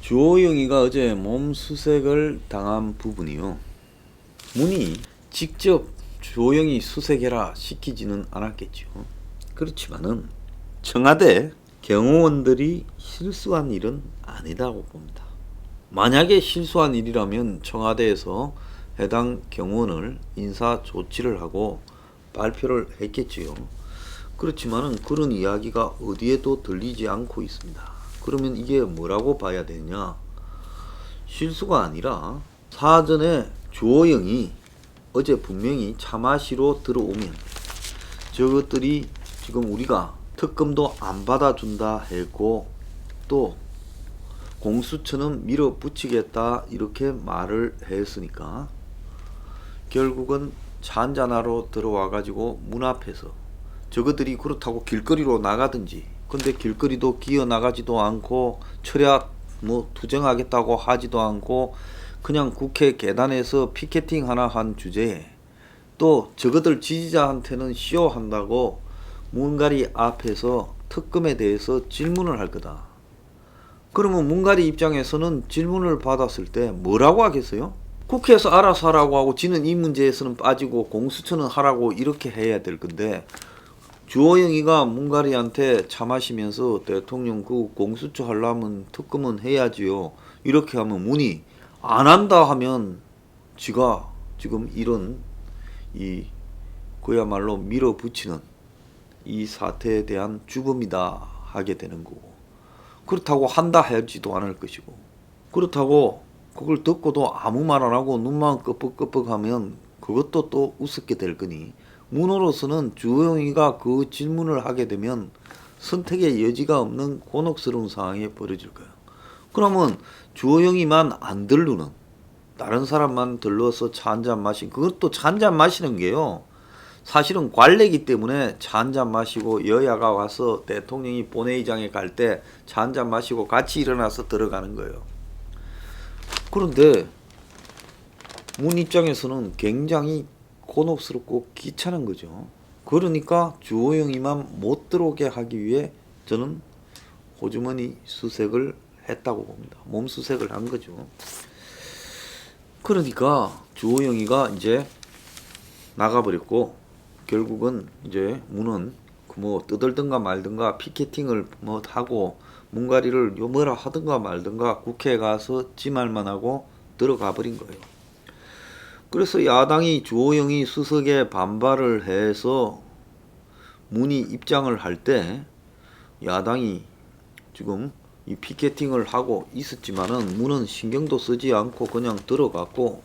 주호영이가 어제 몸수색을 당한 부분이요. 문이 직접 주호영이 수색해라 시키지는 않았겠죠. 그렇지만은 청와대 경호원들이 실수한 일은 아니다고 봅니다. 만약에 실수한 일이라면 청와대에서 해당 경호원을 인사 조치를 하고 발표를 했겠지요. 그렇지만은 그런 이야기가 어디에도 들리지 않고 있습니다. 그러면 이게 뭐라고 봐야 되냐? 실수가 아니라 사전에 주호영이 어제 분명히 차 마시러 들어오면 저것들이 지금 우리가 특검도 안 받아준다 했고 또 공수처는 밀어붙이겠다 이렇게 말을 했으니까 결국은 차 한잔하러 들어와 가지고 문 앞에서 저것들이 그렇다고 길거리로 나가든지, 근데 길거리도 기어 나가지도 않고 철야 투쟁하겠다고 하지도 않고 그냥 국회 계단에서 피켓팅 하나 한 주제에 또 저것들 지지자한테는 쇼한다고 문가리 앞에서 특검에 대해서 질문을 할 거다. 그러면 문가리 입장에서는 질문을 받았을 때 뭐라고 하겠어요? 국회에서 알아서 하라고 하고 지는 이 문제에서는 빠지고 공수처는 하라고 이렇게 해야 될 건데, 주호영이가 문가리한테 차 마시면서 대통령 그 공수처 하려면 특검은 해야지요 이렇게 하면 문이 안 한다 하면 지가 지금 이런 이 그야말로 밀어붙이는 이 사태에 대한 주범이다 하게 되는 거고, 그렇다고 한다 하지도 않을 것이고, 그렇다고 그걸 듣고도 아무 말 안 하고 눈만 끄뻑끄뻑 하면 그것도 또 우습게 될 거니, 문호로서는 주호영이가 그 질문을 하게 되면 선택의 여지가 없는 곤혹스러운 상황이 벌어질 거예요. 그러면 주호영이만 안 들르는, 다른 사람만 들러서 차 한잔 마신, 그것도 차 한잔 마시는 게요, 사실은 관례이기 때문에 차 한잔 마시고 여야가 와서 대통령이 본회의장에 갈 때 차 한잔 마시고 같이 일어나서 들어가는 거예요. 그런데 문 입장에서는 굉장히 곤혹스럽고 귀찮은 거죠. 그러니까 주호영이만 못 들어오게 하기 위해 저는 호주머니 수색을 했다고 봅니다. 몸 수색을 한 거죠. 그러니까 주호영이가 이제 나가버렸고, 결국은 이제 문은 떠들든가 말든가 피켓팅을 하고 문가리를 뭐라 하든가 말든가 국회에 가서 지 말만 하고 들어가 버린 거예요. 그래서 야당이 주호영이 수석에 반발을 해서 문이 입장을 할 때 야당이 지금 이 피켓팅을 하고 있었지만은 문은 신경도 쓰지 않고 그냥 들어갔고,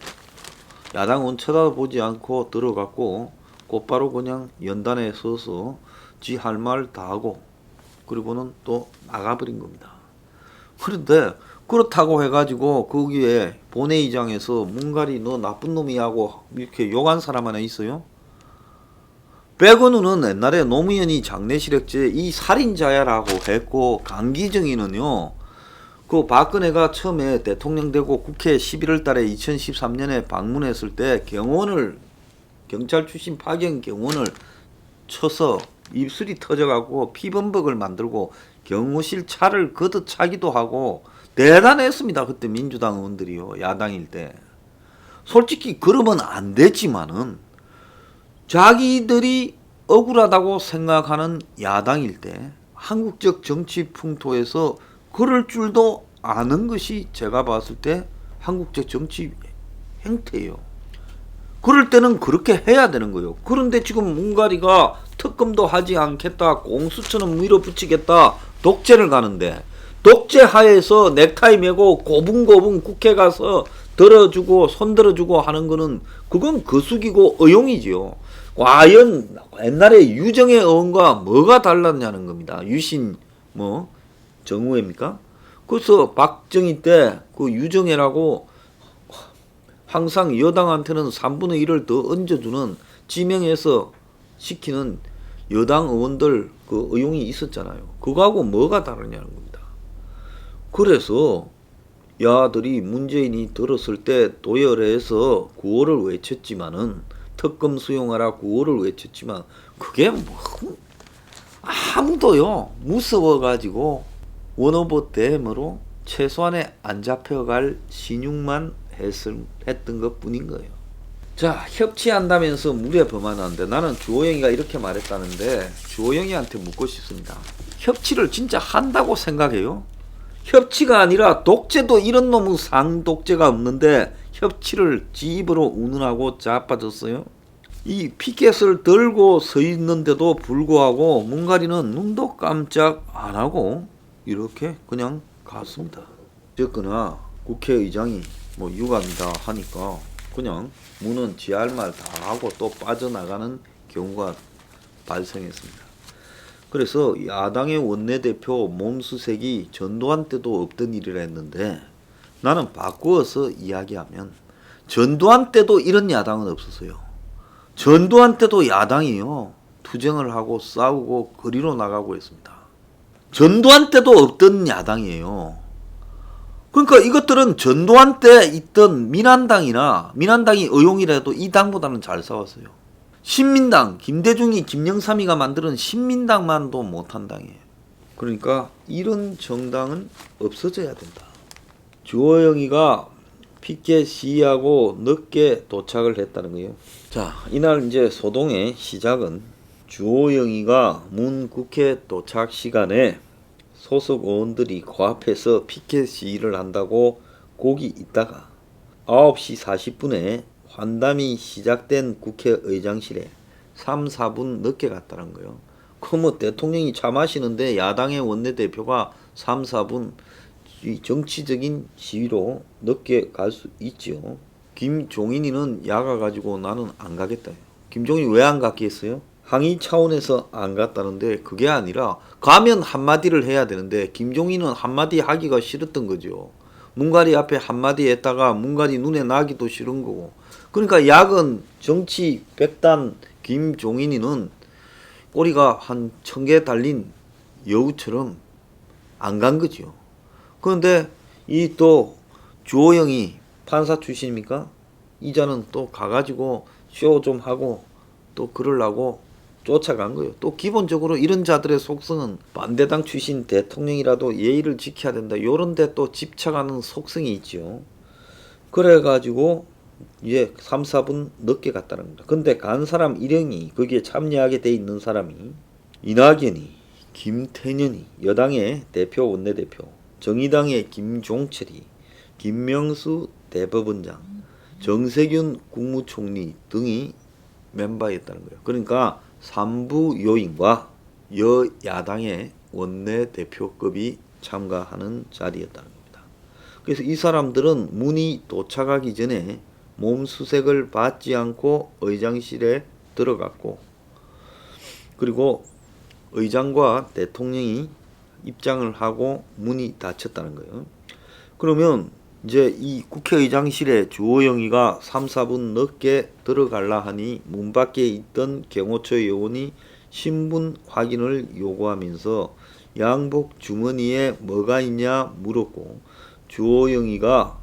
야당은 쳐다보지 않고 들어갔고 곧바로 그냥 연단에 서서 지 할 말 다 하고 그리고는 또 나가버린 겁니다. 그런데 그렇다고 해가지고 거기에 본회의장에서 문가리 너 나쁜 놈이하고 이렇게 욕한 사람 하나 있어요? 백은우는 옛날에 노무현이 장례실액제 이 살인자야라고 했고, 강기정이는요 그 박근혜가 처음에 대통령 되고 국회 11월 달에 2013년에 방문했을 때 경찰 출신 파견 경원을 쳐서 입술이 터져가고 피범벅을 만들고 경호실 차를 걷어차기도 하고 대단했습니다. 그때 민주당 의원들이요, 야당일 때. 솔직히 그러면 안 되지만은 자기들이 억울하다고 생각하는 야당일 때 한국적 정치 풍토에서 그럴 줄도 아는 것이 제가 봤을 때 한국적 정치 행태예요. 그럴 때는 그렇게 해야 되는 거예요. 그런데 지금 문가리가 특검도 하지 않겠다, 공수처는 밀어붙이겠다, 독재를 가는데, 독재 하에서 넥타이 메고 고분고분 국회 가서 들어주고 손들어주고 하는 거는 그건 거수기고 의용이지요. 과연 옛날에 유정의 의원과 뭐가 달랐냐는 겁니다. 유신 정우회입니까? 그래서 박정희 때 그 유정회라고 항상 여당한테는 3분의 1을 더 얹어주는 지명해서 시키는 여당 의원들 그 의용이 있었잖아요. 그거하고 뭐가 다르냐는 겁니다. 그래서 야들이 문재인이 들었을 때 도열해서 구호를 외쳤지만은, 특검 수용하라 구호를 외쳤지만 그게 아무도요 무서워가지고 원오버 댐으로 최소한의 안 잡혀갈 신용만 했던 것 뿐인 거예요. 자, 협치한다면서 무례 범하는데 나는 주호영이가 이렇게 말했다는데 주호영이한테 묻고 싶습니다. 협치를 진짜 한다고 생각해요? 협치가 아니라 독재도 이런 놈의 상독재가 없는데 협치를 지 입으로 운운하고 자빠졌어요. 이 피켓을 들고 서 있는데도 불구하고 문가리는 눈도 깜짝 안 하고 이렇게 그냥 갔습니다. 어쨌거나 국회의장이 뭐 유감이다 하니까 그냥 문은 지 할 말 다 하고 또 빠져나가는 경우가 발생했습니다. 그래서 야당의 원내대표 몸수색이 전두환 때도 없던 일이라 했는데 나는 바꾸어서 이야기하면 전두환 때도 이런 야당은 없었어요. 전두환 때도 야당이요 투쟁을 하고 싸우고 거리로 나가고 했습니다. 전두환 때도 없던 야당이에요. 그러니까 이것들은 전두환 때 있던 민한당이 의용이라도 이 당보다는 잘 싸웠어요. 신민당, 김대중이 김영삼이가 만드는 신민당만도 못한 당이에요. 그러니까 이런 정당은 없어져야 된다. 주호영이가 피켓 시위하고 늦게 도착을 했다는 거예요. 자, 이날 이제 소동의 시작은 주호영이가 문 국회 도착 시간에 소속 의원들이 코앞에서 피켓 시위를 한다고 거기 있다가 9시 40분에 환담이 시작된 국회의장실에 3, 4분 늦게 갔다는 거예요. 그 뭐 대통령이 차 마시는데 야당의 원내대표가 3, 4분 정치적인 시위로 늦게 갈 수 있죠. 김종인이는 야가 가지고 나는 안 가겠다. 김종인이 왜 안 갔겠어요? 항의 차원에서 안 갔다는데 그게 아니라 가면 한마디를 해야 되는데 김종인은 한마디 하기가 싫었던 거죠. 문가리 앞에 한마디 했다가 문가리 눈에 나기도 싫은 거고. 그러니까 야근 정치 백단 김종인이는 꼬리가 한 1000개 달린 여우처럼 안 간 거죠. 그런데 이 또 주호영이 판사 출신입니까? 이자는 또 가가지고 쇼 좀 하고 또 그러려고 쫓아간 거예요. 또 기본적으로 이런 자들의 속성은 반대당 출신 대통령이라도 예의를 지켜야 된다. 요런 데 또 집착하는 속성이 있죠. 그래가지고 3, 4분 늦게 갔다는 겁니다. 근데 간 사람 일행이 거기에 참여하게 돼 있는 사람이 이낙연이, 김태년이, 여당의 대표 원내대표, 정의당의 김종철이, 김명수 대법원장, 정세균 국무총리 등이 멤버였다는 거예요. 그러니까 3부 요인과 여야당의 원내대표급이 참가하는 자리였다는 겁니다. 그래서 이 사람들은 문이 도착하기 전에 몸수색을 받지 않고 의장실에 들어갔고, 그리고 의장과 대통령이 입장을 하고 문이 닫혔다는 거예요. 그러면 이제 이 국회의장실에 주호영이가 3, 4분 늦게 들어갈라 하니 문 밖에 있던 경호처 요원이 신분 확인을 요구하면서 양복 주머니에 뭐가 있냐 물었고, 주호영이가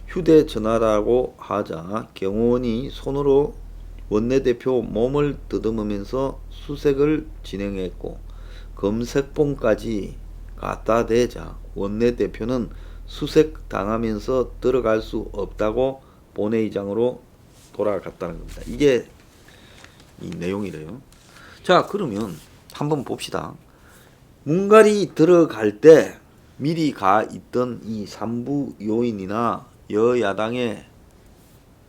휴대전화라고 하자 경호원이 손으로 원내대표 몸을 더듬으면서 수색을 진행했고, 검색봉까지 갖다 대자 원내대표는 수색 당하면서 들어갈 수 없다고 본회의장으로 돌아갔다는 겁니다. 이게 이 내용이래요. 자, 그러면 한번 봅시다. 문갈이 들어갈 때 미리 가 있던 이 3부 요인이나 여야당의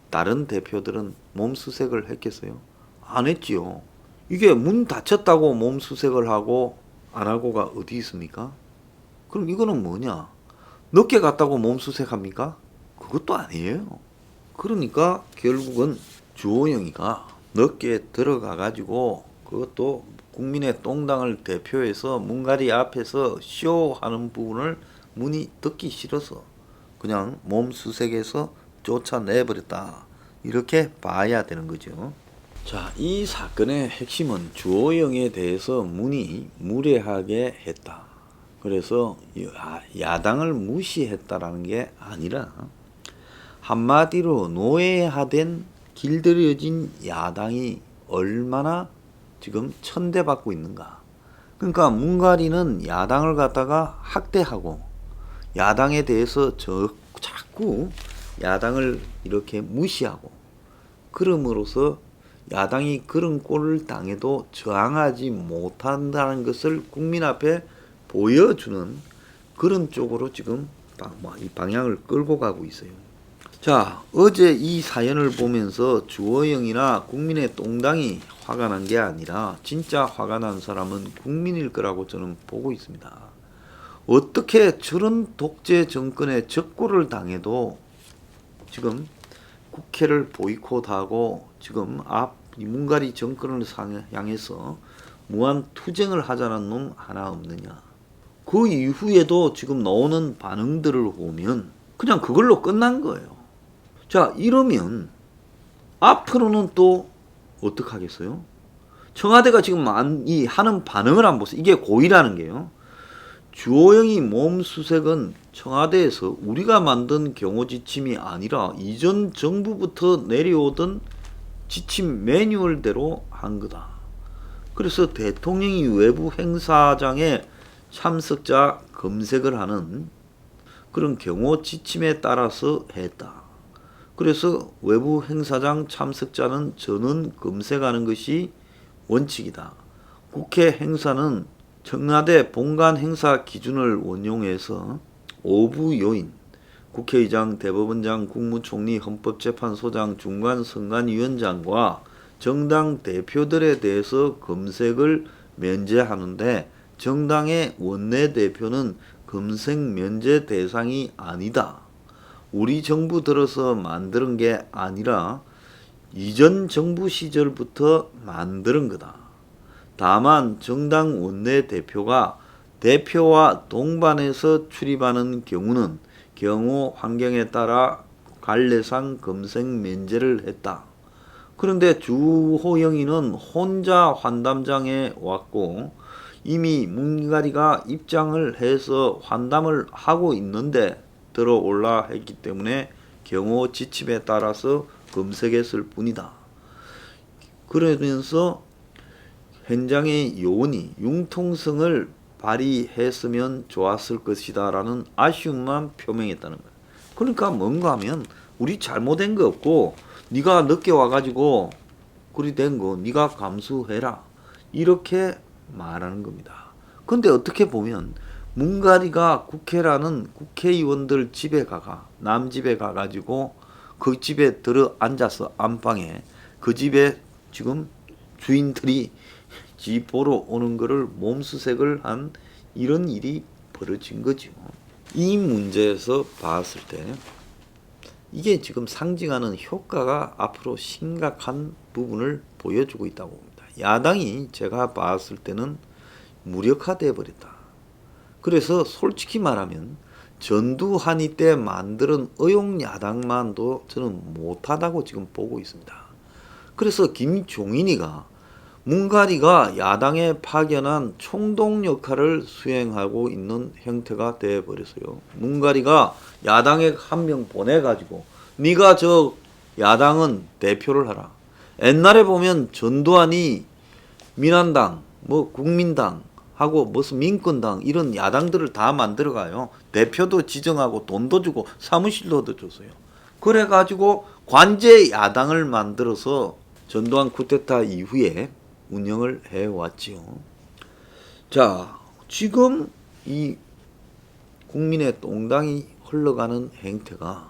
다른 대표들은 몸수색을 했겠어요? 안 했지요. 이게 문 닫혔다고 몸수색을 하고 안 하고가 어디 있습니까? 그럼 이거는 뭐냐? 늦게 갔다고 몸수색합니까? 그것도 아니에요. 그러니까 결국은 주호영이가 늦게 들어가 가지고 그것도 국민의 똥당을 대표해서 문가리 앞에서 쇼하는 부분을 문이 듣기 싫어서 그냥 몸수색해서 쫓아내버렸다. 이렇게 봐야 되는 거죠. 자, 이 사건의 핵심은 주호영에 대해서 문이 무례하게 했다. 그래서 야당을 무시했다라는 게 아니라 한마디로 노예화된 길들여진 야당이 얼마나 지금 천대받고 있는가. 그러니까 문가리는 야당을 갖다가 학대하고 야당에 대해서 자꾸 야당을 이렇게 무시하고 그럼으로써 야당이 그런 꼴을 당해도 저항하지 못한다는 것을 국민 앞에 보여주는 그런 쪽으로 지금 이 방향을 끌고 가고 있어요. 자, 어제 이 사연을 보면서 주호영이나 국민의 똥당이 화가 난 게 아니라 진짜 화가 난 사람은 국민일 거라고 저는 보고 있습니다. 어떻게 저런 독재 정권의 적고를 당해도 지금 국회를 보이콧하고 지금 문가리 정권을 향해서 무한 투쟁을 하자는 놈 하나 없느냐. 그 이후에도 지금 나오는 반응들을 보면 그냥 그걸로 끝난 거예요. 자, 이러면 앞으로는 또 어떡하겠어요? 청와대가 지금 이 하는 반응을 한번 보세요. 이게 고의라는 게요. 주호영이 몸수색은 청와대에서 우리가 만든 경호지침이 아니라 이전 정부부터 내려오던 지침 매뉴얼대로 한 거다. 그래서 대통령이 외부 행사장에 참석자 검색을 하는 그런 경호 지침에 따라서 했다. 그래서 외부 행사장 참석자는 전원 검색하는 것이 원칙이다. 국회 행사는 청와대 본관 행사 기준을 원용해서 오부 요인, 국회의장, 대법원장, 국무총리, 헌법재판소장, 중간선관위원장과 정당 대표들에 대해서 검색을 면제하는데 정당의 원내대표는 검색 면제 대상이 아니다. 우리 정부 들어서 만드는 게 아니라 이전 정부 시절부터 만드는 거다. 다만 정당 원내대표가 대표와 동반해서 출입하는 경우는 경호 환경에 따라 관례상 검색 면제를 했다. 그런데 주호영이는 혼자 환담장에 왔고 이미 문가리가 입장을 해서 환담을 하고 있는데 들어올라 했기 때문에 경호 지침에 따라서 검색했을 뿐이다. 그러면서 현장의 요원이 융통성을 발휘했으면 좋았을 것이다 라는 아쉬움만 표명했다는 거예요. 그러니까 뭔가 하면 우리 잘못된 거 없고 네가 늦게 와가지고 그리 된 거 네가 감수해라 이렇게 말하는 겁니다. 근데 어떻게 보면 문가리가 국회라는 국회의원들 집에 남 집에 가가지고 그 집에 들어 앉아서 안방에 그 집에 지금 주인들이 집 보러 오는 거를 몸수색을 한 이런 일이 벌어진 거죠. 이 문제에서 봤을 때 이게 지금 상징하는 효과가 앞으로 심각한 부분을 보여주고 있다고 봅니다. 야당이 제가 봤을 때는 무력화돼 버렸다. 그래서 솔직히 말하면 전두환이 때 만드는 의용야당만도 저는 못하다고 지금 보고 있습니다. 그래서 김종인이가 문가리가 야당에 파견한 총독 역할을 수행하고 있는 형태가 되어버렸어요. 문가리가 야당에 한 명 보내가지고 네가 저 야당은 대표를 하라. 옛날에 보면 전두환이 민한당, 국민당 하고 무슨 민권당 이런 야당들을 다 만들어가요. 대표도 지정하고 돈도 주고 사무실도 줬어요. 그래가지고 관제 야당을 만들어서 전두환 쿠데타 이후에 운영을 해왔지요. 자, 지금 이 국민의 똥당이 흘러가는 행태가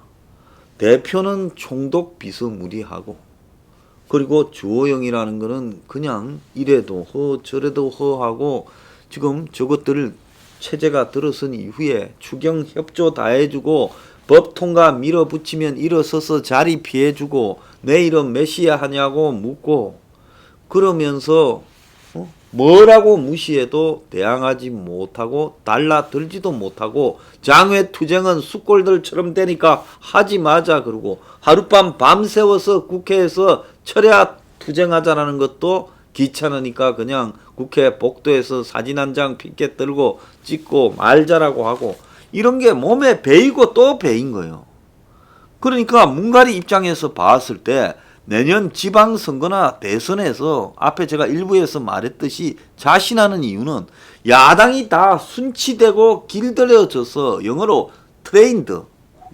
대표는 총독 비스무리하고 그리고 주호영이라는 거는 그냥 이래도 허 저래도 허 하고 지금 저것들을 체제가 들어선 이후에 추경 협조 다 해주고 법 통과 밀어붙이면 일어서서 자리 피해주고 내일은 몇 시에 하냐고 묻고 그러면서 뭐라고 무시해도 대항하지 못하고 달라들지도 못하고 장외투쟁은 숫골들처럼 되니까 하지 마자 그러고 하룻밤 밤새워서 국회에서 철야 투쟁하자라는 것도 귀찮으니까 그냥 국회 복도에서 사진 한 장 피켓 들고 찍고 말자라고 하고 이런 게 몸에 배이고 또 배인 거예요. 그러니까 문가리 입장에서 봤을 때 내년 지방선거나 대선에서 앞에 제가 일부에서 말했듯이 자신하는 이유는 야당이 다 순치되고 길들여져서 영어로 트레인드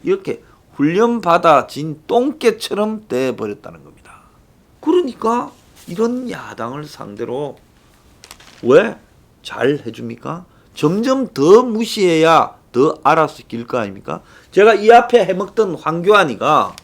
이렇게 훈련받아진 똥개처럼 돼버렸다는 겁니다. 그러니까 이런 야당을 상대로 왜 잘 해줍니까? 점점 더 무시해야 더 알아서 길 거 아닙니까? 제가 이 앞에 해먹던 황교안이가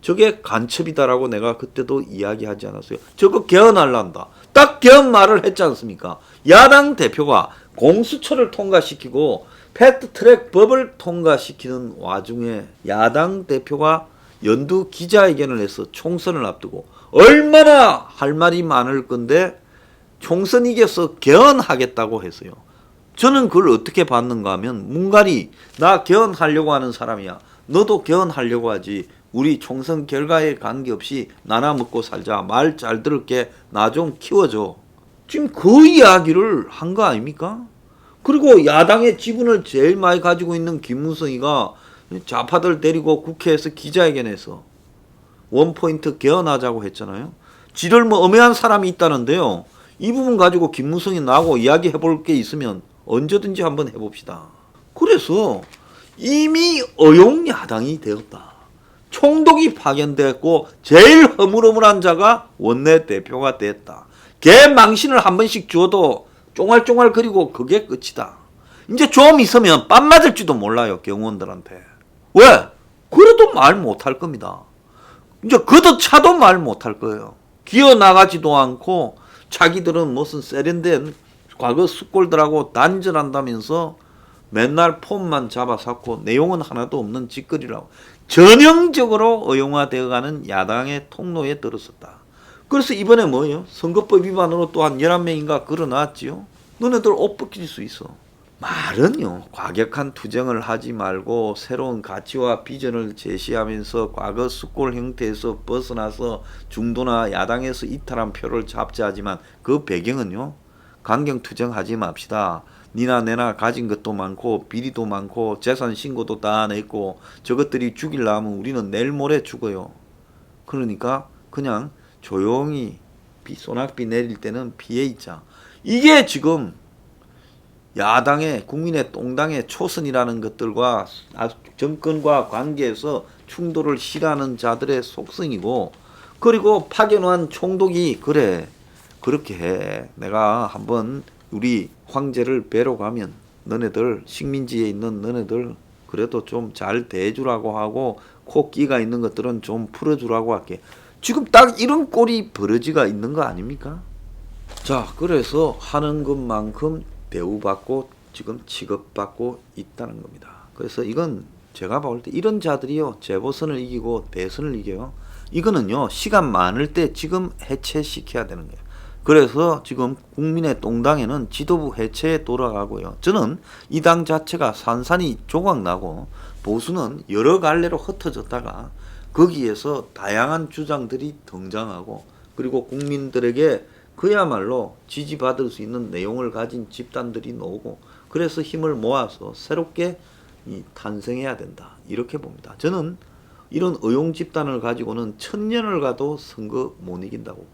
저게 간첩이다라고 내가 그때도 이야기하지 않았어요. 저거 개헌하려한다. 딱 개헌 말을 했지 않습니까? 야당 대표가 공수처를 통과시키고 패스트트랙 법을 통과시키는 와중에 야당 대표가 연두 기자회견을 해서 총선을 앞두고 얼마나 할 말이 많을 건데 총선 이겨서 개헌하겠다고 했어요. 저는 그걸 어떻게 봤는가 하면 문갈이 나 개헌하려고 하는 사람이야. 너도 개헌하려고 하지. 우리 총선 결과에 관계없이 나나 먹고 살자. 말 잘 들을게. 나 좀 키워줘. 지금 그 이야기를 한 거 아닙니까? 그리고 야당의 지분을 제일 많이 가지고 있는 김무성이가 좌파들 데리고 국회에서 기자회견에서 원포인트 개헌하자고 했잖아요. 지들 뭐 엄해한 사람이 있다는데요. 이 부분 가지고 김무성이 나하고 이야기해 볼 게 있으면 언제든지 한번 해봅시다. 그래서 이미 어용야당이 되었다. 총독이 파견됐고 제일 허물허물한 자가 원내대표가 됐다. 걔 망신을 한 번씩 줘도 쫑알쫑알 그리고 그게 끝이다. 이제 좀 있으면 뺨 맞을지도 몰라요. 경호원들한테. 왜? 그래도 말 못할 겁니다. 이제 그도 차도 말 못할 거예요. 기어나가지도 않고 자기들은 무슨 세련된 과거 숙골들하고 단절한다면서 맨날 폼만 잡아잡고 내용은 하나도 없는 짓거리라고 전형적으로 어용화되어가는 야당의 통로에 들었었다. 그래서 이번에 뭐예요? 선거법 위반으로 또 한 11명인가 걸어놨지요. 너네들 옷 벗길 수 있어. 말은요. 과격한 투쟁을 하지 말고 새로운 가치와 비전을 제시하면서 과거 숙골 형태에서 벗어나서 중도나 야당에서 이탈한 표를 잡자 하지만 그 배경은요. 강경투쟁하지 맙시다. 니나 내나 가진 것도 많고 비리도 많고 재산 신고도 다 냈고 저것들이 죽이려면 우리는 내일 모레 죽어요. 그러니까 그냥 조용히 소낙비 내릴 때는 피해 있자. 이게 지금 야당의 국민의 똥당의 초선이라는 것들과 정권과 관계에서 충돌을 싫어하는 자들의 속성이고 그리고 파견한 총독이 그래 그렇게 해. 내가 한번 우리 황제를 뵈러 가면 너네들 식민지에 있는 너네들 그래도 좀 잘 대해주라고 하고 코끼가 있는 것들은 좀 풀어주라고 할게. 지금 딱 이런 꼴이 벌어지가 있는 거 아닙니까? 자, 그래서 하는 것만큼 대우받고 지금 취급받고 있다는 겁니다. 그래서 이건 제가 볼 때 이런 자들이요. 재보선을 이기고 대선을 이겨요. 이거는요. 시간 많을 때 지금 해체시켜야 되는 거예요. 그래서 지금 국민의 똥당에는 지도부 해체에 돌아가고요. 저는 이 당 자체가 산산이 조각나고 보수는 여러 갈래로 흩어졌다가 거기에서 다양한 주장들이 등장하고 그리고 국민들에게 그야말로 지지받을 수 있는 내용을 가진 집단들이 나오고 그래서 힘을 모아서 새롭게 탄생해야 된다. 이렇게 봅니다. 저는 이런 의용 집단을 가지고는 천년을 가도 선거 못 이긴다고